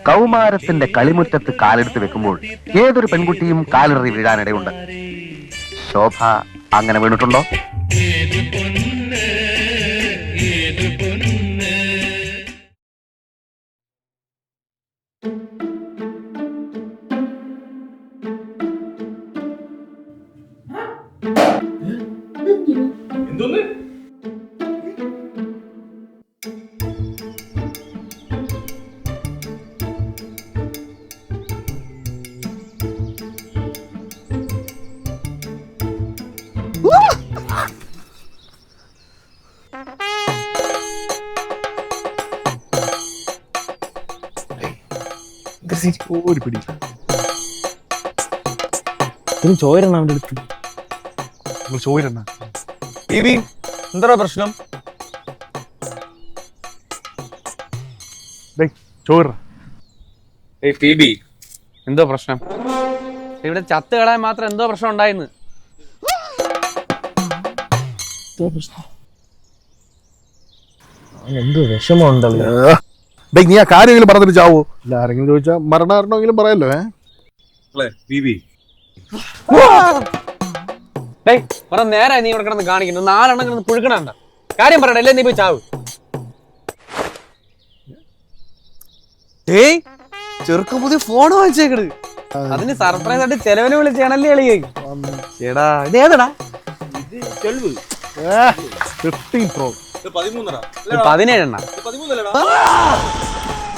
കൗമാരത്തിന്റെ കളിമുറ്റത്ത് കാലെടുത്ത് വെക്കുമ്പോൾ ഏതൊരു പെൺകുട്ടിയും കാലിറി വീഴാനിടയുണ്ട്. ശോഭ അങ്ങനെ വീണിട്ടുണ്ടോ? എന്തോന്ന്? ഒരു പിടി ചോരണ്ണ അവന്റെ അടുത്ത്. ചോരണ്ണ എന്താ പ്രശ്നം? ചോര എന്തോ പ്രശ്നം? ഇവിടെ ചത്ത് കളയാൻ മാത്രം എന്തോ പ്രശ്നം ഉണ്ടായിന്ന്. എന്തോ വിഷമമുണ്ടല്ലോ. നീ ആ കാര്യമെങ്കിലും പറഞ്ഞിട്ട് ചാവോ? ഇല്ല, ആരെങ്കിലും ചോദിച്ചാ മരണമാണെങ്കിലും പറയാലോ. നേരെ നീ ഇവിടെ കിടന്ന് കാണിക്കുന്നു. 4 എണ്ണം കിടന്ന് പുഴുക്കണണ്ട. കാര്യം പറയണ അല്ലേ? നീ പോയി ചാവ്. ചെറുക്ക പുതിയ ഫോൺ വാങ്ങിച്ചേക്കട്. അതിന് സർപ്രൈസ് ആയിട്ട് ചെലവിന് വിളിച്ചാണല്ലേ എളിയേ. ചേടാ ഇത് ഏതടാ? 15 Pro 17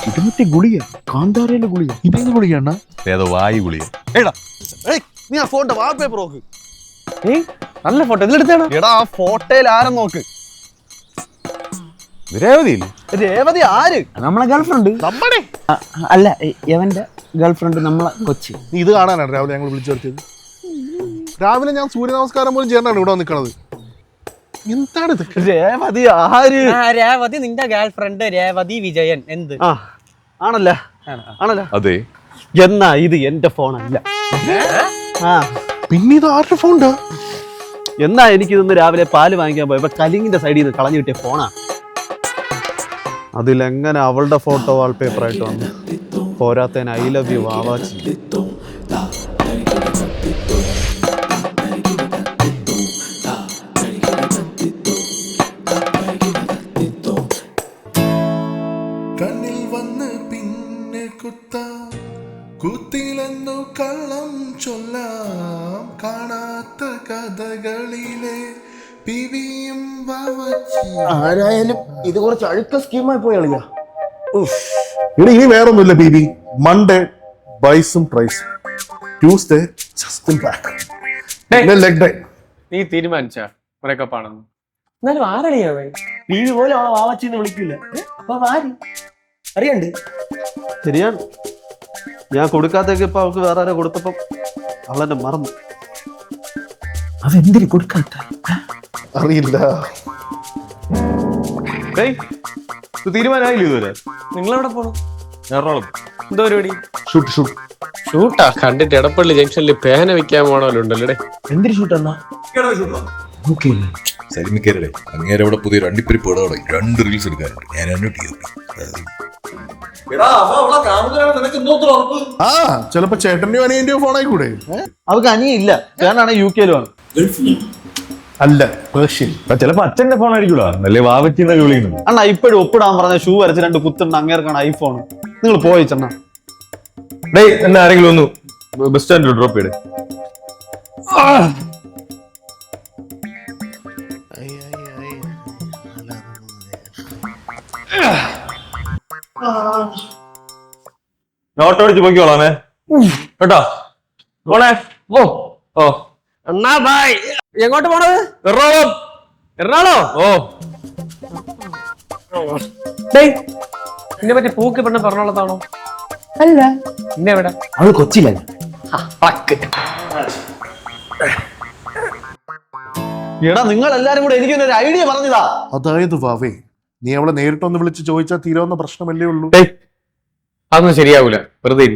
ഇത് മറ്റേ ഗുളിക, കാന്താരയിലെ ഗുളിക. ഇതേത് ഗുളികണ്ണ? ഏതോ വായു ഗുളിക. നീ ആ ഫോട്ടോ വാൾപേപ്പർ നോക്ക്. നല്ല ഫോട്ടോ ഇതിലെടുത്തേടാ. എടാ ആ ഫോട്ടോയിൽ ആരെ നോക്ക്. രേവതി ആര്? നമ്മളെ ഗേൾഫ്രണ്ട്. നമ്മുടെ അല്ല, എവന്റെ ഗേൾഫ്രണ്ട് നമ്മളെ കൊച്ചി. നീ ഇത് കാണാനാണ് രാവിലെ ഞങ്ങൾ വിളിച്ചു വരുത്തിയത്. രാവിലെ ഞാൻ സൂര്യ നമസ്കാരം പോലും ചെയ്യണ്ടാണ് ഇവിടെ നിൽക്കണത്. എന്താണ് ഇത്? രേവതി ആര്? രേവതി നിന്റെ ഗേൾഫ്രണ്ട് രേവതി വിജയൻ. എന്ത് ആണല്ലോ? ആണല്ലോ. അതെ. എന്നാ ഇത് എന്റെ ഫോണല്ല. പിന്നെ ഇത് ആരുടെ ഫോണാ? എന്നാ എനിക്കിതൊന്ന് രാവിലെ പാല് വാങ്ങിക്കാൻ പോയപ്പോ കലിങ്ങിന്റെ സൈഡിൽ നിന്ന് കളഞ്ഞു കിട്ടിയ ഫോണാ. അതിലെങ്ങനെ അവളുടെ ഫോട്ടോ വാൾപേപ്പർ ആയിട്ട് വന്നു? പോരാത്തതിന് ഐ ലവ് യു വാവാച്ചി. കണ്ണിൽ വന്ന് പിന്നെ കുത്തിലെന്നു കള്ളം ചൊല്ലാം കാണാത്ത കഥകളിലെ പിവിയും ആരായാലും ഇത് കുറച്ച് അഴുക്ക സ്കീമായി പോയി കളിയാ. ഇവിടെ ഇനി വേറൊന്നുമില്ല ബീബി. മൺഡേ ബൈസും പ്രൈസും, Tuesday just back, leg day. നീ തീരുമാനിച്ച ബ്രേക്കപ്പ് ആണെന്ന്? എന്നാലും ആരടിയാ ബീവി പോലെ അവളെ വാവച്ചിന്ന് വിളിക്കില്ല. അപ്പൊ ആര് അറിയണ്ട്? ശരിയാണ്, ഞാൻ കൊടുക്കാത്തേക്ക് ഇപ്പൊ അവൾക്ക് വേറെ ആരോ കൊടുത്തപ്പോ അവളെന്നെ മറന്നു. അതെന്തിനു കൊടുക്കാത്ത അറിയില്ല. തീരുമാനമായില്ല ഇതുവരെ? നിങ്ങളെവിടെ പോണു? എറണാകുളം. എന്തോ പരിപാടി? ഷൂട്ടാ. കണ്ടിട്ട് എടപ്പള്ളി ജംഗ്ഷനിൽ പേന വെക്കാൻ പോണല്ലോ. എന്തിനു ഷൂട്ടെന്നാ? സലിമിക്കരടെ അങ്ങേരവിടെ പുതിയൊരു അണ്ടിപ്പരിപ്പ് ഇടവിടെ 2 റീൽസ് എടുക്കാനുണ്ട്. ഞാൻ ആ ചിലപ്പോ ചേട്ടന്റെയോ അനിയന്റെയോ ഫോണായിക്കൂടെ? അവർക്ക് അനിയില്ല, ചേട്ടനാണ് UK-ലാണ്. അല്ല, പേർഷ്യൻ. ചിലപ്പോ അച്ഛന്റെ ഫോൺ ആയിരിക്കുമല്ലോ, അല്ലേ വാവച്ചിന്നൊക്കെ വിളിക്കുന്നത്. അണ്ണാ ഇപ്പോഴും ഒപ്പിടാൻ പറഞ്ഞ ഷൂ വരച്ച് 2 കുത്തുണ്ട്. അങ്ങേർക്കാണ് ഐഫോൺ. നിങ്ങൾ പോയി ചെണ്ണ. എന്നെ ആരെങ്കിലും ഒന്ന് ബസ് സ്റ്റാൻഡിൽ ഡ്രോപ്പ് ചെയ്തേ. ഓട്ടോ അടിച്ച് പോയിക്കോളാമേ കേട്ടോ. പോണേ. ഓ എന്നാ ബൈ. എങ്ങോട്ട് പോണത്? എറണാകുളം. എറണാകുളം? ഓ നിന്നെ പറ്റി പൂക്ക് പെണ്ണ് പറഞ്ഞോളത്താണോ? അല്ല, പിന്നെ എവിടെ? അവള് കൊച്ചിയില്ല. എടാ നിങ്ങൾ എല്ലാരും കൂടെ എനിക്കൊരു ഐഡിയ പറഞ്ഞതാ. അതായത് വാവേ, നീ അവളെ നേരിട്ടൊന്ന് വിളിച്ച് ചോദിച്ചാൽ തീരാവുന്ന പ്രശ്നമല്ലേ ഉള്ളൂ. അതൊന്നും ശരിയാവൂല. വെറുതെ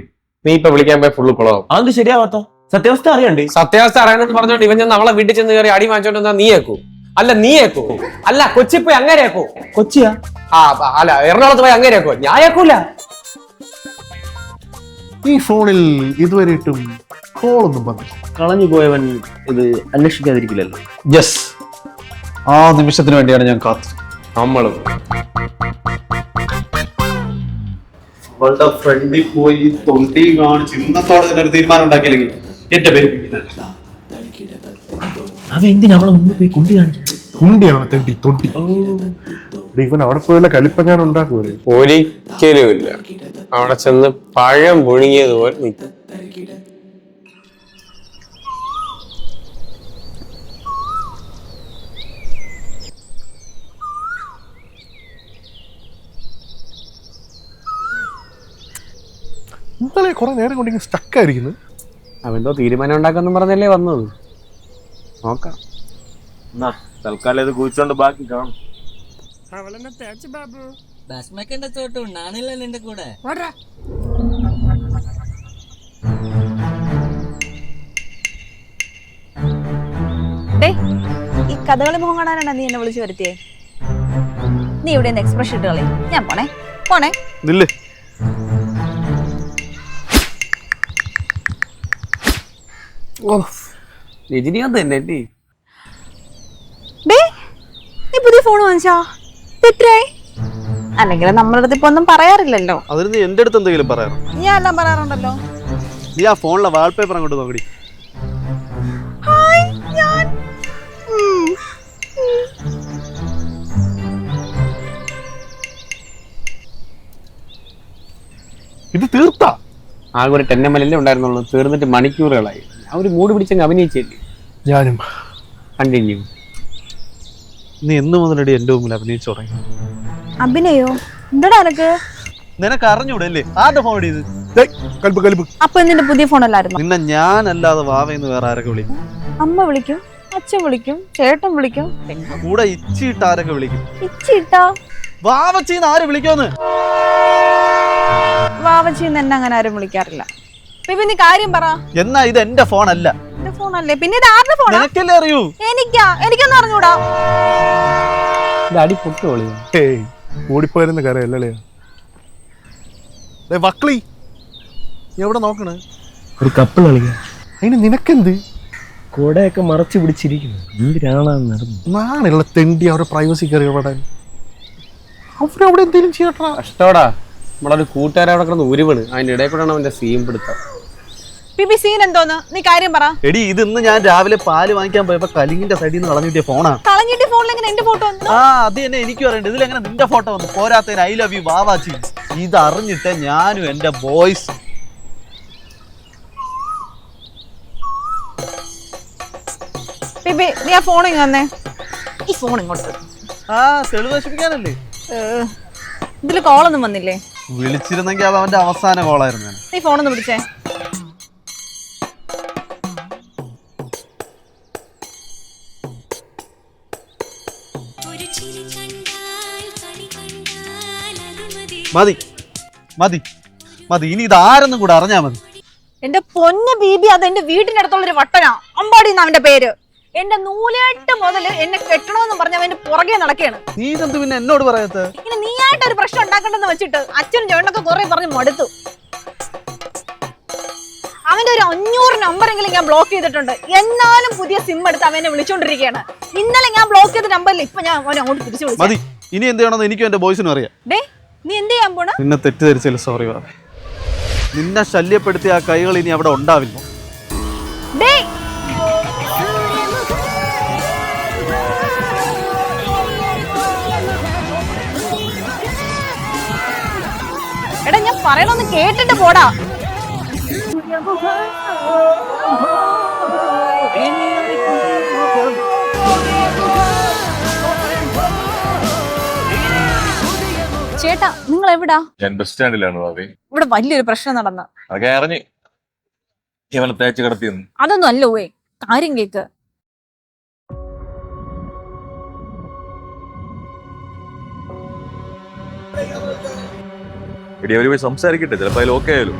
നീ ഇപ്പൊ വിളിക്കാൻ പോയി ഫുള്ള് കുളമാവും. അതെന്ത് ശരിയാവാത്ത? സത്യാവസ്ഥ അറിയണ്ടേ? സത്യാവസ്ഥ അറിയാനെന്ന് പറഞ്ഞോണ്ട് ഇവൻ ഞാൻ നമ്മളെ വീട്ടിൽ ചെന്ന് കയറി അടി വാങ്ങിച്ചോണ്ട് നീ ഏക്കൂ? അല്ല നീ ഏക്കൂ? അല്ല കൊച്ചി പോയി അങ്ങനെ ഏക്കൂ? കൊച്ചിയാ? അല്ല എറണാകുളത്ത് പോയി അങ്ങനെ ഏക്കോ? ഞാൻ ഏക്കൂല. ഈ ഫോണിൽ ഇതുവരെയായിട്ടും കോളൊന്നും വന്നില്ല. കളഞ്ഞു പോയവൻ ഇത് അന്വേഷിക്കാതിരിക്കില്ലല്ലോ. യെസ്, ആ നിമിഷത്തിന് വേണ്ടിയാണ് ഞാൻ കാത്തത്. നമ്മളും അവളുടെ ഫ്രണ്ടിൽ പോയി തൊണ്ടി കാണിച്ച് ഇന്നത്തോടെ ഇതിനൊരു തീരുമാനം ഉണ്ടാക്കിയില്ലെങ്കിൽ എന്റെ പേര് അവൻ എന്തിനാ അവളെ മുന്നിൽ പോയി കുണ്ടി കാണിച്ചു? കുണ്ടിയാണ് തെണ്ടി തൊണ്ടി. ഇവൻ അവിടെ പോയുള്ള കലിപ്പങ്ങാൻ ഉണ്ടാക്കുമല്ലേ? ഒരിക്കലും ഇല്ല. അവിടെ ചെന്ന് പഴം പുഴുങ്ങിയതുപോലെ നിൽക്കും. ഇന്നലെ കുറെ നേരം കൊണ്ടിങ്ങനെ സ്റ്റക്കായിരിക്കുന്നു. അവന്തോ തീരുമാനം ഉണ്ടാക്കാന്നും പറഞ്ഞല്ലേ വന്നത്. നോക്കാം. തൽക്കാലം ഇത് കുഴിച്ചോണ്ട് ബാക്കി കാണും. ഭസ്മക്കന്റെ ചോട്ടു നാണില്ല നിന്റെ കൂടെ. ഈ കഥകളി മുഖം കാണാനാണ് നീ എന്നെ വിളിച്ചു വരുത്തിയേ? നീ ഇവിടെ നിന്ന് എക്സ്പ്രഷൻ ഇട്ട് കളി. ഞാൻ പോണേ പോണേ. നില്ലേ രജനികാന്ത് തന്നെ. നീ പുതിയ ഫോൺ വാങ്ങിച്ചാ? തെറ്റായി അല്ലെങ്കിൽ നമ്മളുടെ അടുത്ത് ഇപ്പൊ ഒന്നും പറയാറില്ലല്ലോ. അതിന് നീ എന്റെ അടുത്ത് എന്തെങ്കിലും പറയാം? ഞാൻ എല്ലാം പറയാറുണ്ടല്ലോ. നീ ആ ഫോണിലെ വാൾപേപ്പർ അങ്ങോട്ട് നോക്കടി. ഇത് തീർത്താ? ആകെ ഒരു ടെന്നമലല്ലേ ഉണ്ടായിരുന്നുള്ളൂ. തീർന്നിട്ട് മണിക്കൂറുകളായി. ഞാൻ ഒരു മൂഡ് പിടിച്ചങ്ങ് അഭിനയിച്ചില്ലേ. ഞാനും. കണ്ടിന്യൂ. നീ എന്ന് മുതലടി എന്റെ മുമ്പിൽ അഭിനയിച്ചു തുടങ്ങി? അഭിനയോ? എന്താടാ എനക്ക്? നിനക്ക് അറിഞ്ഞൂടല്ലേ ആരുടെ ഫോൺ ഇത്? കലിപ്പ് കലിപ്പ്. അപ്പൊ നിന്റെ പുതിയ ഫോൺ അല്ലായിരുന്നു? നിന്നെ ഞാനല്ലാതെ വാവയെന്ന് വേറെ ആരൊക്കെ വിളിക്കും? അമ്മ വിളിക്കും, അച്ഛൻ വിളിക്കും, ചേട്ടൻ വിളിക്കും, കൂടെ ഇച്ചിട്ട് ആരൊക്കെ വിളിക്കും? ഇച്ചിട്ടാ വാവച്ചിന്ന് ആര് വിളിക്കുമെന്ന്? വാവച്ചിന്ന് എന്നെ അങ്ങനെ ആരും വിളിക്കാറില്ല. നീ കാര്യം പറ. എന്നാ ഇത് എന്റെ ഫോൺ അല്ല. എന്റെ ഫോണല്ലേ? പിന്നെ ഇത് ആരുടെ ഫോണാ? നിനക്കല്ലേ അറിയൂ. എനിക്കൊന്നും അറിഞ്ഞൂടാ. അടി പൊട്ടുകളി. ഏയ് ഓടിപ്പോയിരുന്ന കരയല്ലേ വക്ലി. എവിടെ നോക്കണേ? ഒരു കപ്പിൾ കളിക്കുക. അതിന് നിനക്കെന്ത്? കൂടെയൊക്കെ മറച്ചു പിടിച്ചിരിക്കുന്നു. എന്തിനാണെന്ന് നടന്നു. നാണുള്ള തെണ്ടി അവരുടെ പ്രൈവസി കയറി ഇടപെടാൻ. അവരവിടെ എന്തെങ്കിലും ചെയ്യട്ടാ. കഷ്ടോടാ. നമ്മളൊരു കൂട്ടുകാരവിടെ കിടന്ന് ഉരുവണ്. അതിന്റെ ഇടയിൽ കൂടെയാണ് അവന്റെ സീൻ പിടുത്തം. സീൻ എന്തോന്ന്? നീ കാര്യം പറ. എടി ഇത് ഇന്ന് ഞാൻ രാവിലെ പാല് വാങ്ങിക്കാൻ പോയപ്പോ കലിങ്ങിന്റെ സൈഡിൽ നിന്ന് കളഞ്ഞിട്ടിയ ഫോണാ. കളഞ്ഞിട്ട് ഫോണിൽ എങ്ങനെ എന്റെ ഫോട്ടോ വന്നു? ആ അത് തന്നെ എനിക്കും അറിയണ്ട. ഇതിലെങ്ങനെ നിന്റെ ഫോട്ടോ വന്നു? പോരാത്തതിന് ഐ ലവ് യു വാവാച്ചി. ഇത് അറിഞ്ഞിട്ട് ഞാനും എന്റെ ബോയ്സ് നീ ആ ഫോൺ ഇങ്ങന്നെ. ഈ ഫോൺ ഇങ്ങോട്ട്. ആ തെളിവ് നശിപ്പിക്കാനല്ലേ? ഇതില് കോളൊന്നും വന്നില്ലേ? വിളിച്ചിരുന്നെങ്കിൽ അത് അവന്റെ അവസാന കോളായിരുന്നു. നീ ഫോണൊന്ന് പിടിച്ചേ. മതി മതി മതി. ഇനി ഇത് ആരെന്നും കൂടെ അറിഞ്ഞാ മതി. എന്റെ പൊന്ന് ബീബി, അത് എന്റെ വീടിന്റെ അടുത്തുള്ളൊരു വട്ടനാ. അമ്പാടി എന്നാ അവന്റെ പേര്. എന്റെ നൂലേട്ട് മുതല് എന്നെ കെട്ടണോന്ന് പറഞ്ഞ അവന്റെ പുറകെ നടക്കാണ്. നീ ഇതെന്ത് പിന്നെ എന്നോട് പറയാത്ത? ഇനി നീയായിട്ട് ഒരു പ്രശ്നം ഉണ്ടാക്കണ്ടെന്ന് വെച്ചിട്ട് അച്ഛനും ചേട്ടനൊക്കെ കുറെ പറഞ്ഞ് മടുത്തു. അവന്റെ ഒരു 500 നമ്പറെങ്കിലും ഞാൻ ബ്ലോക്ക് ചെയ്തിട്ടുണ്ട്. എന്നാലും പുതിയ സിം എടുത്ത് അവനെ വിളിച്ചോണ്ടിരിക്കുകയാണ്. ഇന്നലെ ഞാൻ ബ്ലോക്ക് ചെയ്ത നമ്പറിൽ ഇപ്പൊ ഞാൻ അവനെ അങ്ങോട്ട് തിരിച്ചു വിളിച്ചു. മതി. ഇനി എന്ത് ചെയ്യണമെന്ന് എനിക്കും എന്റെ ബോയ്സിനും അറിയാം. നീ എന്ത് ചെയ്യാൻ പോണ? നിന്നെ തെറ്റിദ്ധരിച്ചല്ലോ, സോറി. നിന്നെ ശല്യപ്പെടുത്തിയ ആ കൈകൾ ഇനി അവിടെ ഉണ്ടാവില്ല. എടാ ഞാൻ പറയണൊന്ന് കേട്ടിട്ട് പോടാ. ചേട്ടാ നിങ്ങൾ എവിടാ? ഞാൻ ബസ് സ്റ്റാൻഡിലാണ് ഭാവി. ഇവിടെ വലിയൊരു പ്രശ്നം നടന്ന. അതൊക്കെ അറിഞ്ഞ് ഇവനെ തേച്ച് കിടത്തിയെന്ന്. അതൊന്നും അല്ലോ കാര്യം കേക്ക്. എടി അവര് പോയി സംസാരിക്കട്ടെ, ചിലപ്പോ അതിൽ ഓക്കെ ആയാലും.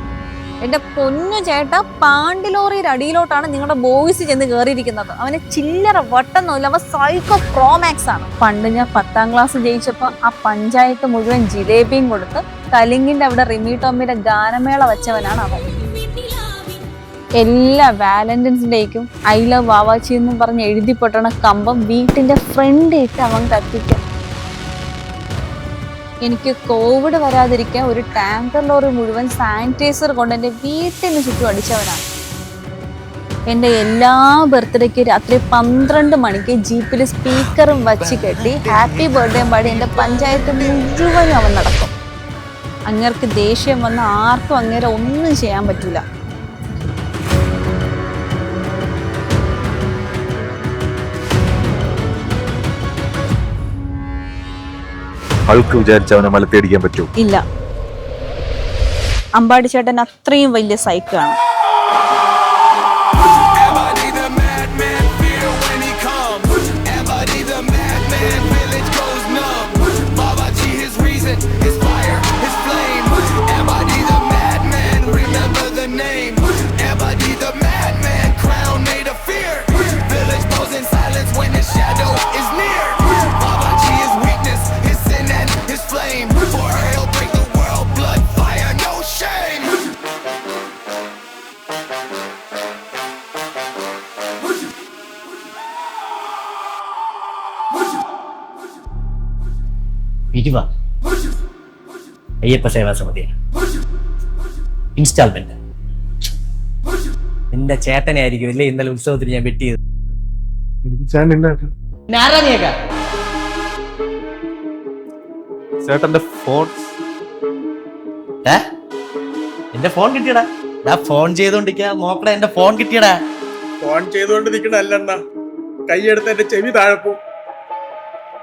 എന്റെ പൊന്നു ചേട്ട, പാണ്ടിലോറിയുടെ അടിയിലോട്ടാണ് നിങ്ങളുടെ ബോയ്സ് ചെന്ന് കയറിയിരിക്കുന്നത്. അവന് ചില്ലറ വട്ടൊന്നുമില്ല, അവൻ സൈക്കോ പ്രോമാക്സ് ആണ്. പണ്ട് ഞാൻ 10ാം ക്ലാസ് ജയിച്ചപ്പോൾ ആ പഞ്ചായത്ത് മുഴുവൻ ജിലേബിയും കൊടുത്ത് കലിങ്ങിന്റെ അവിടെ റിമി ടോമിയുടെ ഗാനമേള വെച്ചവനാണ് അവൻ. എല്ലാ വാലന്റൈൻസ് ഡേക്കും ഐ ലവ് വാവാച്ചി എന്നും പറഞ്ഞ് എഴുതി പൊട്ടണ കമ്പം വീട്ടിന്റെ ഫ്രണ്ട് ഇട്ട് അവൻ കത്തിക്കും. എനിക്ക് കോവിഡ് വരാതിരിക്കാൻ ഒരു ടാങ്കർ ലോറി മുഴുവൻ സാനിറ്റൈസർ കൊണ്ട് എൻ്റെ വീട്ടിന് ചുറ്റും അടിച്ചവനാണ്. എൻ്റെ എല്ലാ ബർത്ത്ഡേക്ക് രാത്രി 12 മണിക്ക് ജീപ്പിൽ സ്പീക്കറും വച്ച് കെട്ടി ഹാപ്പി ബർത്ത്ഡേ പാടി എൻ്റെ പഞ്ചായത്ത് മുഴുവനും അവൻ നടക്കും. അങ്ങേർക്ക് ദേഷ്യം വന്ന ആർക്കും അങ്ങേരെ ഒന്നും ചെയ്യാൻ പറ്റില്ല. ആൾക്ക് വിചാരിച്ച അവനെ മലത്തേടിക്കാൻ പറ്റുമോ? ഇല്ല, അമ്പാടി ചേട്ടൻ അത്രയും വലിയ സൈക്കാണ്. പിരിവാ അയ്യപ്പ സേവാ സമിതിയാണ്. ഇൻസ്റ്റാൾമെന്റ് നിന്റെ ചേട്ടനെ ആയിരിക്കും അല്ലേ ഇന്നലെ ഉത്സവത്തിന് ഞാൻ വെട്ടിയത്. ചേട്ടന്റെ ഫോൺ എന്റെ ഫോൺ കിട്ടിയടാ. ഞാൻ ഫോൺ ചെയ്തോണ്ടിരിക്കാ, നോക്കടാ എന്റെ ഫോൺ കിട്ടിയടാ. ഫോൺ ചെയ്തുകൊണ്ട് നിൽക്കണല്ല, കൈയെടുത്ത് എന്റെ ചെവി താഴപ്പോ.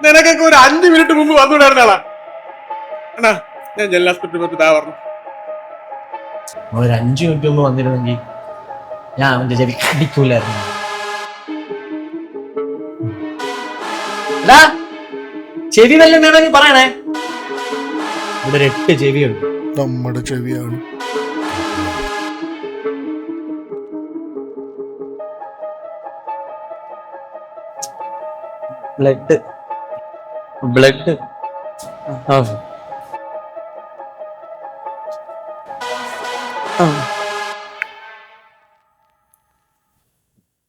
നിനക്കൊക്കെ ഒരു 5 മിനിറ്റ് മുമ്പ് വന്നുകൂടായിരുന്നാളാ അണ്ണാ. ഞാൻ ജെല്ലാസ്പെട്ട് പറഞ്ഞു ഒരു 5 മിനിറ്റ് മുമ്പ് വന്നിരുന്നെങ്കിൽ ഞാൻ അവന്റെ ചെവി അടിക്കൂലായിരുന്നു. ചെവി വല്ലതും വേണമെങ്കിൽ പറയണേ. ഇവിടെ ഒരു 8 ചെവിയുണ്ട്. നമ്മുടെ ചെവിയാണ്. ബ്ലഡ്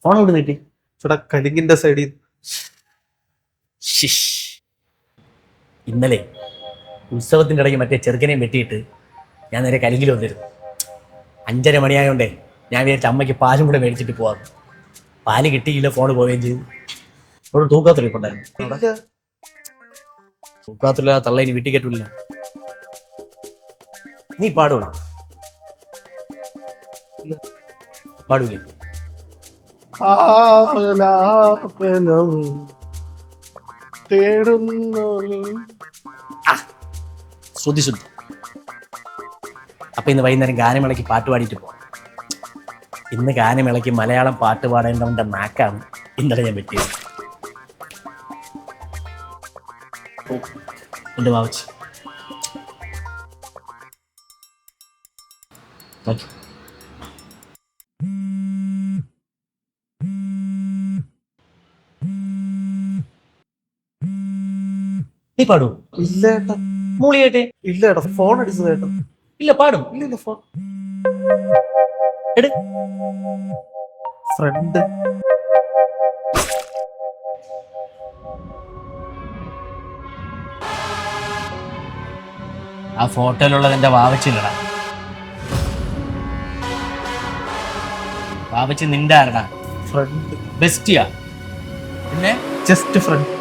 ഫോൺ ഇവിടെ നീട്ടി. ചേട്ടാ കലിങ്ങിന്റെ സൈഡിൽ ഇന്നലെ ഉത്സവത്തിന്റെ ഇടയ്ക്ക് മറ്റേ ചെറുക്കനെയും വെട്ടിയിട്ട് ഞാൻ നേരെ കലിങ്കിൽ വന്നിരുന്നു. 5:30 മണിയായോണ്ടേ ഞാൻ വിചാരിച്ച അമ്മയ്ക്ക് പാലും കൂടെ മേടിച്ചിട്ട് പോവാം. പാല് കിട്ടിയില്ല, ഫോണ് പോവുകയും ചെയ്തു. അവിടെ തൂക്കാത്തുണ്ടായിരുന്നു. തൂക്കാത്തില്ല, തള്ള ഇനി വീട്ടിൽ കെട്ടില്ല. നീ പാടൂല? പാടൂലേ? ശ്രുതി ശുദ്ധി. അപ്പൊ ഇന്ന് വൈകുന്നേരം ഗാനമേളയ്ക്ക് പാട്ട് പാടിയിട്ട് പോവാം. ഇന്ന് ഗാനമേളയ്ക്ക് മലയാളം പാട്ട് പാടേണ്ടവന്റെ നാക്കാണ് ഇന്നലെ ഞാൻ പറ്റിയത്. എന്റെ വാവച്ചി നീ പാടൂ? ഇല്ല ഏട്ടാ, മൂളി കേട്ടെ. ഇല്ല ഏട്ടാ, ഫോൺ അടിച്ചത് ഏട്ടാ. ഇല്ല പാടും. ഇല്ല ഫോൺ എട്. ഫ്രണ്ട് ആ ഫോട്ടോയിലുള്ളത് എന്റെ വാവച്ചില്ലടാ. വാവച്ചി നിന്റെ ആരടാ? ഫ്രണ്ട് ബെസ്റ്റിയാ. പിന്നെ ജസ്റ്റ് ഫ്രണ്ട്.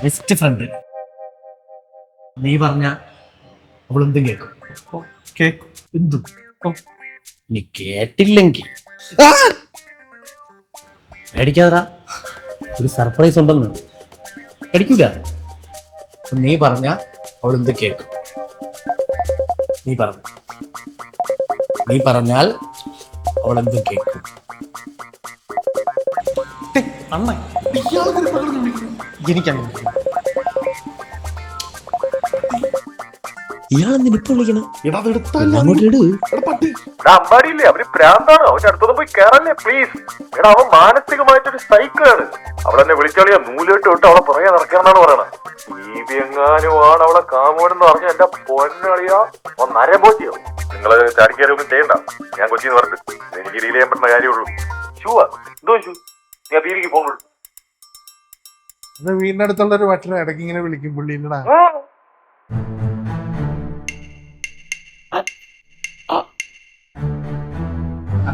Best friend. നീ പറഞ്ഞ അവളെന്തും കേൾക്കും. എന്തും നീ കേട്ടില്ലെങ്കിൽ പേടിക്കാതാ, ഒരു സർപ്രൈസ് ഉണ്ടെന്ന്. പേടിക്കൂല. നീ പറഞ്ഞ അവളെന്ത് കേൾക്കും. നീ പറഞ്ഞാൽ അവളെന്തും കേൾക്കും. അണ്ണ എനിക്കങ്ങനെ ഇയാളെന്തിന് ഇപ്പൊ വിളിക്കണം? എടാ അതെടുത്താൽ അങ്ങോട്ട് ഇട്. പട്ടി അമ്പാടിയില്ലേ അവര് പ്രാന്താണോ അവന്റെ അടുത്തൊന്നും പോയി കയറല്ലേ പ്ലീസ്. എടാ അവൻ മാനസികമായിട്ടൊരു സൈക്കിളാണ്. അവളെന്നെ വിളിച്ചാളിയാ നൂലിട്ട് വിട്ട് അവളെ പുറകെ നടക്കണമെന്നാണ് പറയണത്. ഈ എങ്ങാനുമാണ് അവളെ കാമോനെന്ന് പറഞ്ഞ എന്റെ പൊന്നളിയാ നരബോധ്യോ. നിങ്ങള് ചാടിക്കാരൊന്നും ചെയ്യണ്ട, ഞാൻ കൊച്ചിന്ന് പറഞ്ഞു. എനിക്ക് ഡീൽ ചെയ്യാൻ പറ്റുന്ന കാര്യമുള്ളൂ. ഷൂവാ എന്തോ ഷൂ ഞാൻ തീരിക്ക് ഫോൺ വിളിച്ചു. വീടിന്റെ അടുത്തുള്ള ഒരു വട്ടനെ ഇടയ്ക്ക് ഇങ്ങനെ വിളിക്കും പുള്ളിന്നടാ.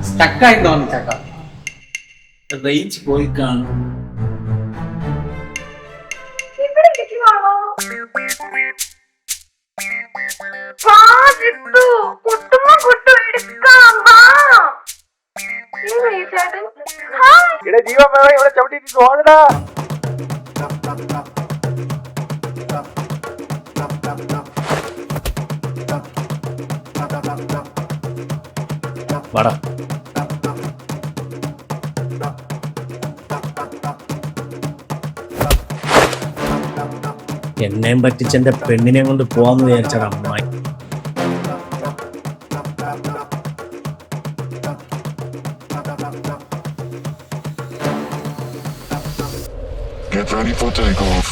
സ്റ്റക്കായി തോന്നി ചക്ക. റേഞ്ച് പോയി കാണും. ജീവൻ വേണം ഇവിടെ ചവിട്ടിട്ട് ഓടടാ. വാടാ. എന്നെയും പറ്റിച്ചെന്റെ പെണ്ണിനെ കൊണ്ട് പോവാന്ന് വിചാരിച്ചടാ അമ്മായി. Get ready for takeoff.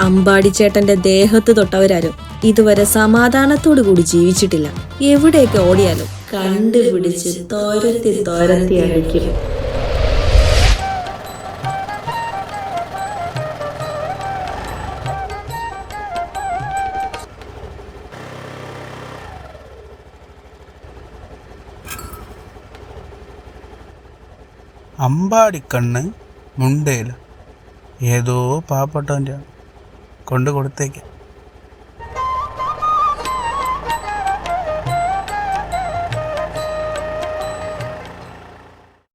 അമ്പാടിച്ചേട്ടന്റെ ദേഹത്ത് തൊട്ടവരാരും ഇതുവരെ സമാധാനത്തോടു കൂടി ജീവിച്ചിട്ടില്ല. എവിടെയൊക്കെ ഓടിയാലും കണ്ടുപിടിച്ച് തോരത്തി അടിക്കും. അമ്പാടിക്കണ്ണ് മുണ്ടേല ഏതോ പാവപ്പെട്ടവൻ്റെ കൊണ്ട് കൊടുത്തേക്കാം.